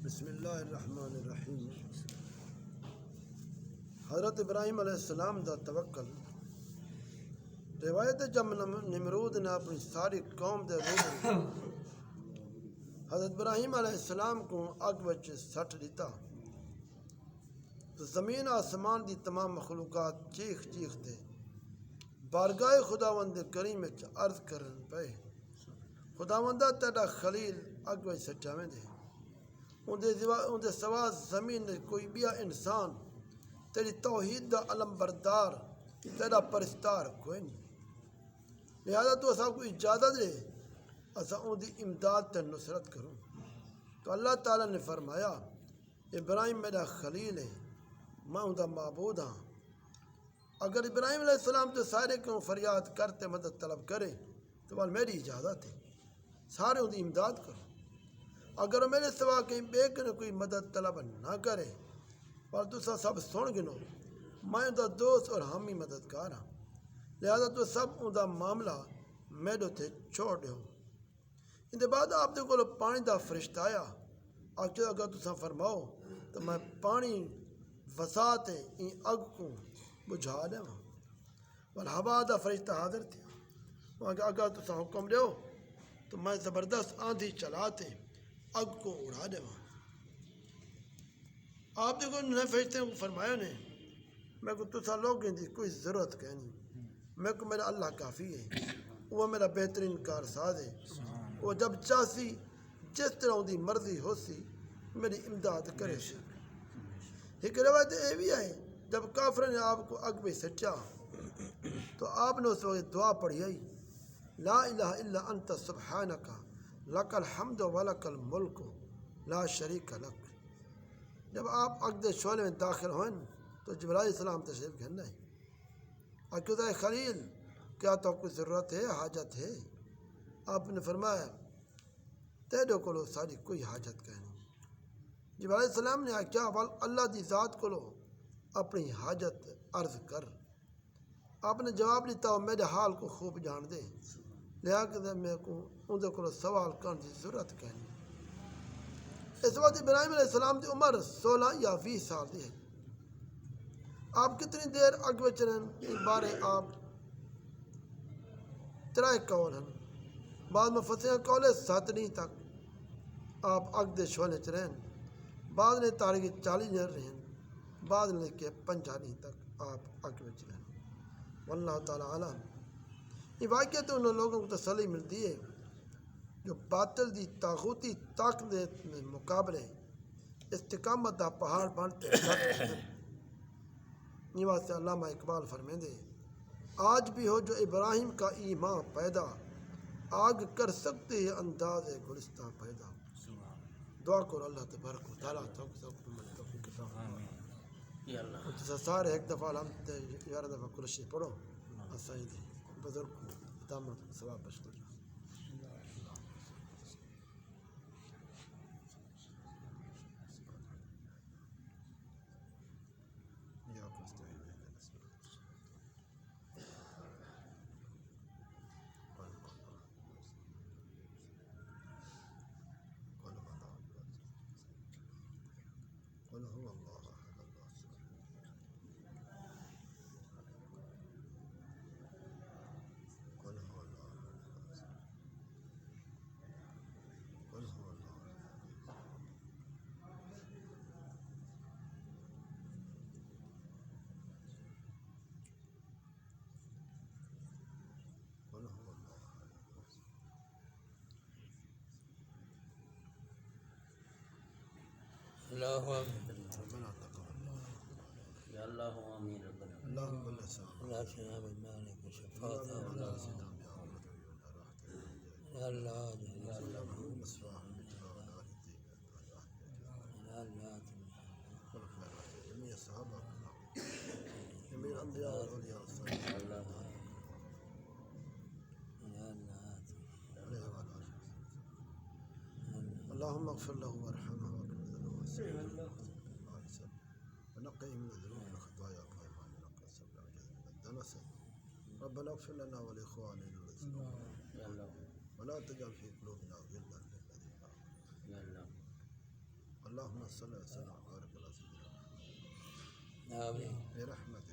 بسم اللہ الرحمن الرحیم۔ حضرت ابراہیم علیہ السلام دا توکل۔ روایت جب نمرود نے اپنی ساری قوم دے روبرو حضرت ابراہیم علیہ السلام کو اگ وچ سٹ دیتا تو زمین آسمان دی تمام مخلوقات چیخ چیخ دے بارگاہ خداوند کریم وچ عرض کرن پے، خداوندہ تیرا خلیل اگ وچ سٹاویں دے، اندے سوا زمین نے کوئی بیا انسان تیری توحید دا علم بردار تیرا پرستار کوئی نہیں، لہذا تو اسا کو اجازت دے اسا ان دی امداد تے نصرت کروں۔ تو اللہ تعالیٰ نے فرمایا، ابراہیم میرا خلیل ہے، میں ان دا معبود ہاں۔ اگر ابراہیم علیہ السلام تو سارے کیوں فریاد کرتے مدد طلب کرے تو بل میری اجازت ہے، سارے ان دی امداد کرو۔ اگر وہ میرے سوا کہیں بے کر کوئی مدد طلب نہ کرے پر تسا سب سن گنو، میں ان دا دوست اور ہمی مددگار ہاں، لہذا تو سب ان دا معاملہ میرے تھے چھوڑ دیو۔ ان دے بعد آپ دے کو پانی دا فرشتہ آیا، اگر تسا فرماؤ تو میں پانی وسعت ان اگ کو بجھا دے ہوں، اور ہوا دا فرشتہ حاضر تھے، اگر تسا حکم دیو تو میں زبردست آندھی چلاتے اگ کو اڑا دے ہوں۔ آپ نے کوئی فرشتے کو فرمایا نے، میں کو تسا لوگوں دی کوئی ضرورت کہنی، میں کو میرا اللہ کافی ہے، وہ میرا بہترین کارساز ہے، وہ جب چاہسی جس طرح ان دی مرضی ہو سی میری امداد کرے سی۔ ایک روایت یہ بھی ہے، جب کافر نے آپ کو اگ میں سٹیا تو آپ نے اس وقت دعا پڑھی آئی، لا الہ الا انت سبحانک لک الحمد ولک الملک لا شریک لک۔ جب آپ اگ دے شعلے میں داخل ہوئیں تو جبرائیل السلام تشریف گھننا ہے، اور کہتا ہے خلیل کیا تو کوئی ضرورت ہے، حاجت ہے؟ آپ نے فرمایا تیرے کو ساری کوئی حاجت کہنی۔ جبرائیل السلام نے کیا اللہ دی ذات کو اپنی حاجت عرض کر۔ آپ نے جواب دیتا میرے حال کو خوب جان دے، لہذا میں کو اندر کو سوال کرنے کی ضرورت کہنی۔ اس وقت ابراہیم علیہ السلام کی عمر 16 یا 20 سال دی ہے۔ آپ کتنی دیر اگ وچ رہن اس بارے آپ ترائے قول ہیں، بعد میں فصیح قول 7 دن تک آپ اگ دے شعلے چ رہن، بعد نے تاریخ 40 دن رہن، بعد نے کہ 50 دن تک آپ اگ وچ رہن۔ واللہ تعالیٰ عالم۔ یہ واقعہ تو ان لوگوں کو تسلی ملتی ہے جو باطل دی طاغوتی طاقت میں مقابلے استقامت دا پہاڑ بنتے یہ واسطے علامہ اقبال فرمیندے، آج بھی ہو جو ابراہیم کا ایمان پیدا، آگ کر سکتے ہیں انداز گلستہ پیدا۔ دعا کرو اللہ تبارک و تعالیٰ سارے ایک دفعہ الحمد 11 دفعہ قرشی پڑھو، اسائی دے بزرگ کو دامت ثواب بشکر۔ قل هو الله احد الله الصمد قل هو الله قل هو الله قل هو الله اللہ ربنا تقبل یا اللہ آمین ربنا اللهم لا سلام اللہ شہاب المالک شفاعت ولا اللہ سلام يا رب ولا راحت یا اللہ يا الله مسواهم بجوار یا اللہ جميع الصحابة جميع الأنبياء والأولياء والصالحين اللہ یا اللہ اللهم اغفر له وارحمه واكرم ذنوبه ونقه من الذنوب والخطايا كما ينقى الثوب الابيض من الدنس ربنا اغفر لنا ولاخواننا الذين یا اللہ ولا تجعل في قلوبنا غلا للذين امنوا یا اللہ اللہ اللهم صل وسلم وبارك على سيدنا آمين برحمتك